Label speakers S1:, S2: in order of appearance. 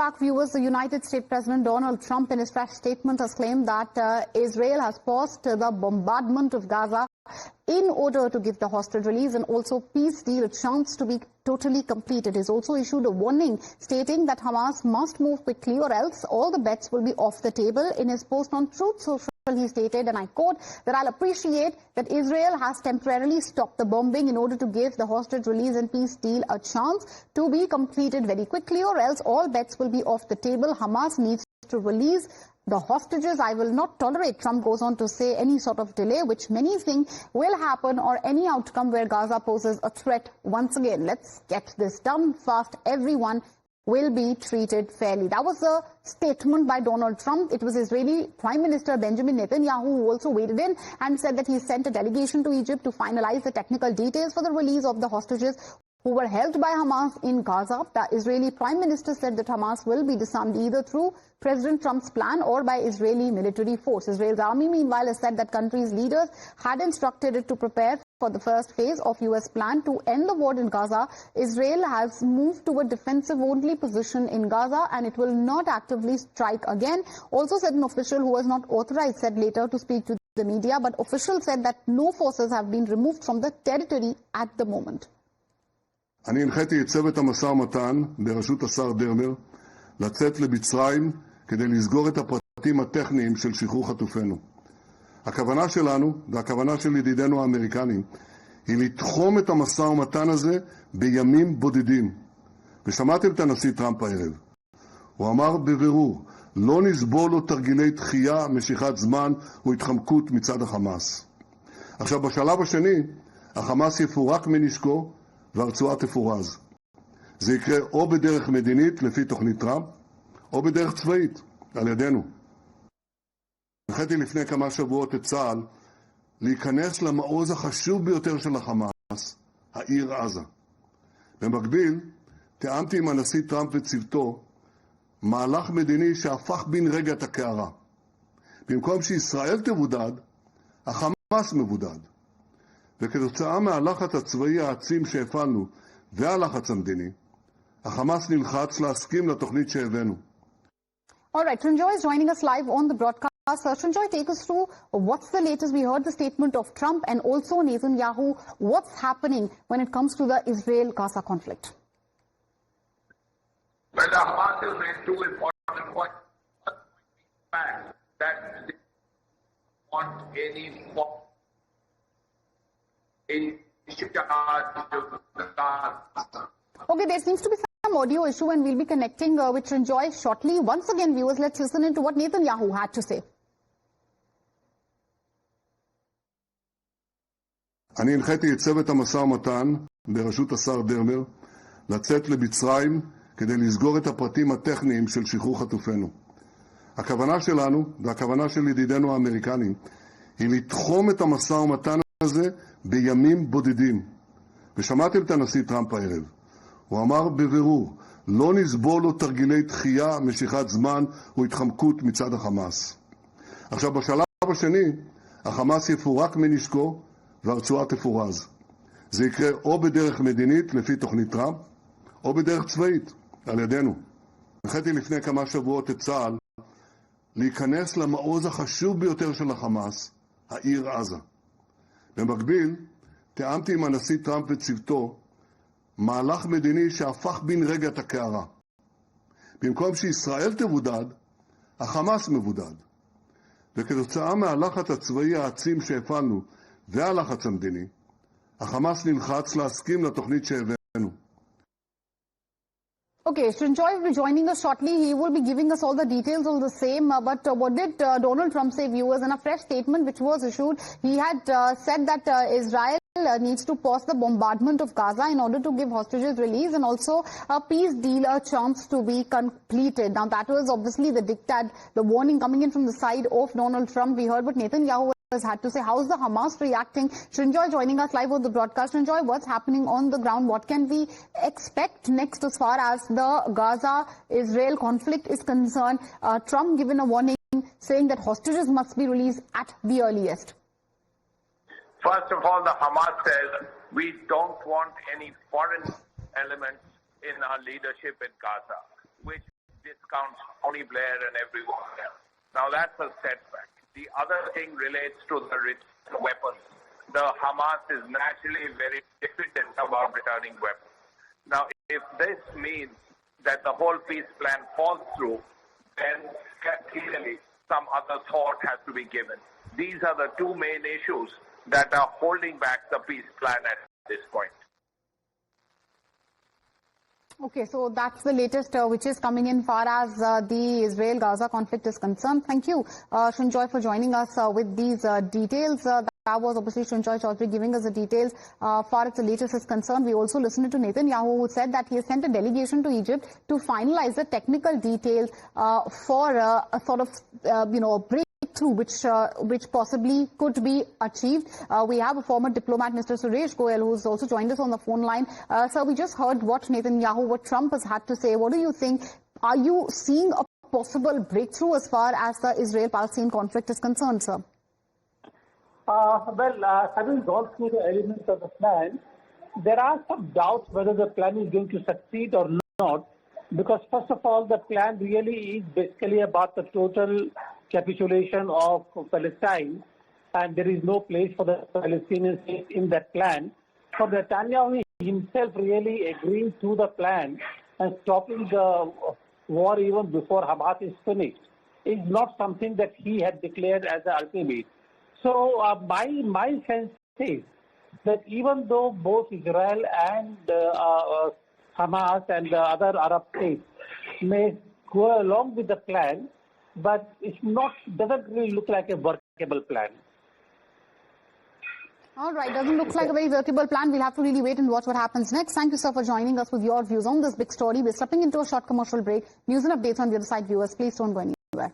S1: back, viewers. The United States President Donald Trump, in his fresh statement, has claimed that Israel has paused the bombardment of Gaza in order to give the hostage release and also peace deal a chance to be totally completed. He has also issued a warning stating that Hamas must move quickly or else all the bets will be off the table. In his post on Truth Social, he stated, and I quote, that I'll appreciate that Israel has temporarily stopped the bombing in order to give the hostage release and peace deal a chance to be completed very quickly or else all bets will be off the table. Hamas needs to release the hostages. I will not tolerate, Trump goes on to say, any sort of delay, which many think will happen, or any outcome where Gaza poses a threat once again. Let's get this done fast. Everyone will be treated fairly. That was a statement by Donald Trump. It was Israeli Prime Minister Benjamin Netanyahu who also waded in and said that he sent a delegation to Egypt to finalize the technical details for the release of the hostages who were held by Hamas in Gaza. The Israeli Prime Minister said that Hamas will be disarmed either through President Trump's plan or by Israeli military force. Israel's army, meanwhile, has said that country's leaders had instructed it to prepare for the first phase of U.S. plan to end the war in Gaza. Israel has moved to a defensive-only position in Gaza and it will not actively strike again. Also said an official who was not authorized, said later to speak to the media, but officials said that no forces have been removed from the territory at the moment.
S2: אני הנחיתי את צוות המשא ומתן בראשות השר דרמר לצאת למצרים כדי לסגור את הפרטים הטכניים של שחרור חטופינו. הכוונה שלנו והכוונה של ידידינו האמריקנים היא לתחום את המשא ומתן הזה בימים בודדים. ושמעתם את הנשיא טראמפ הערב. הוא אמר בבירור, לא נסבול לו תרגילי דחייה, משיכת זמן והתחמקות מצד החמאס. עכשיו בשלב השני, החמאס יפורק מנשקו והרצועה תפורז. זה יקרה או בדרך מדינית לפי תוכנית טראמפ, או בדרך צבאית על ידינו. הנחיתי לפני כמה שבועות את צה"ל להיכנס למעוז החשוב ביותר של החמאס, העיר עזה. במקביל, תיאמתי עם הנשיא טראמפ וצוותו מהלך מדיני שהפך בן רגע את הקערה. במקום שישראל תבודד, החמאס מבודד. וכתוצאה מהלחץ הצבאי העצים שהפעלנו והלחץ המדיני, החמאס נלחץ להסכים לתוכנית שהבאנו.
S1: All right, Sanjoy is joining us live on the broadcast. Sanjoy, take us through what's the latest. We heard the statement of Trump and also Netanyahu. What's happening when it comes to the Israel-Gaza conflict?
S3: Well, the Hamas has made two important points. Fact that they want any form in charge of Gaza.
S1: Okay, there seems to be some audio issue and we'll be connecting with Sanjoy shortly. Once again, viewers, let's listen into what Netanyahu had to say.
S2: אני הנחיתי את צוות המשא ומתן בראשות השר דרמר לצאת למצרים כדי לסגור את הפרטים הטכניים של שחרור חטופינו. הכוונה שלנו והכוונה של ידידינו האמריקנים היא לתחום את המשא ומתן הזה בימים בודדים. ושמעתם את הנשיא טראמפ הערב. הוא אמר בבירור, לא נסבול לו תרגילי דחייה, משיכת זמן והתחמקות מצד החמאס. עכשיו בשלב השני, החמאס יפורק מנשקו והרצועה תפורז. זה יקרה או בדרך מדינית לפי תוכנית טראמפ, או בדרך צבאית על ידינו. הנחיתי לפני כמה שבועות את צה"ל להיכנס למעוז החשוב ביותר של החמאס, העיר עזה. במקביל, תיאמתי עם הנשיא טראמפ וצוותו מהלך מדיני שהפך בן רגע את הקערה. במקום שישראל תבודד, החמאס מבודד. וכתוצאה מהלחץ הצבאי העצים שהפעלנו והלחץ המדיני, החמאס נלחץ להסכים לתוכנית שהבאנו.
S1: Okay, Sanjoy will be joining us shortly. He will be giving us all the details all the same. But what did Donald Trump say, viewers? In a fresh statement which was issued, he had said that Israel needs to pause the bombardment of Gaza in order to give hostages release and also a peace deal a chance to be completed. Now, that was obviously the diktat, the warning coming in from the side of Donald Trump. We heard what Netanyahu had to say. How's the Hamas reacting? Sanjoy joining us live on the broadcast. Sanjoy, what's happening on the ground? What can we expect next as far as the Gaza-Israel conflict is concerned? Trump given a warning saying that hostages must be released at the earliest.
S3: First of all, the Hamas says we don't want any foreign elements in our leadership in Gaza, which discounts Tony Blair and everyone else. Now that's a setback. The other thing relates to the weapons. The Hamas is naturally very diffident about returning weapons. Now, if this means that the whole peace plan falls through, then clearly some other thought has to be given. These are the two main issues that are holding back the peace plan at this point.
S1: Okay, so that's the latest which is coming in far as the Israel-Gaza conflict is concerned. Thank you, Srinjoy, for joining us with these details. That was obviously Srinjoy Chaudhary giving us the details far as the latest is concerned. We also listened to Netanyahu, who said that he has sent a delegation to Egypt to finalize the technical details for a sort of, breakthrough which possibly could be achieved. We have a former diplomat, Mr. Suresh Goel, who's also joined us on the phone line. So we just heard what Trump has had to say. What do you think? Are you seeing a possible breakthrough as far as the Israel-Palestine conflict is concerned, sir?
S4: Having gone through the elements of the plan, there are some doubts whether the plan is going to succeed or not, because first of all, the plan really is basically about the total capitulation of Palestine, and there is no place for the Palestinians in that plan. For Netanyahu himself really agreeing to the plan and stopping the war even before Hamas is finished is not something that he had declared as the ultimate. So my sense is that even though both Israel and Hamas and the other Arab states may go along with the plan, but it doesn't really look like a workable plan.
S1: All right, doesn't look like a very workable plan. We'll have to really wait and watch what happens next. Thank you, sir, for joining us with your views on this big story. We're stepping into a short commercial break. News and updates on the other side, viewers. Please don't go anywhere.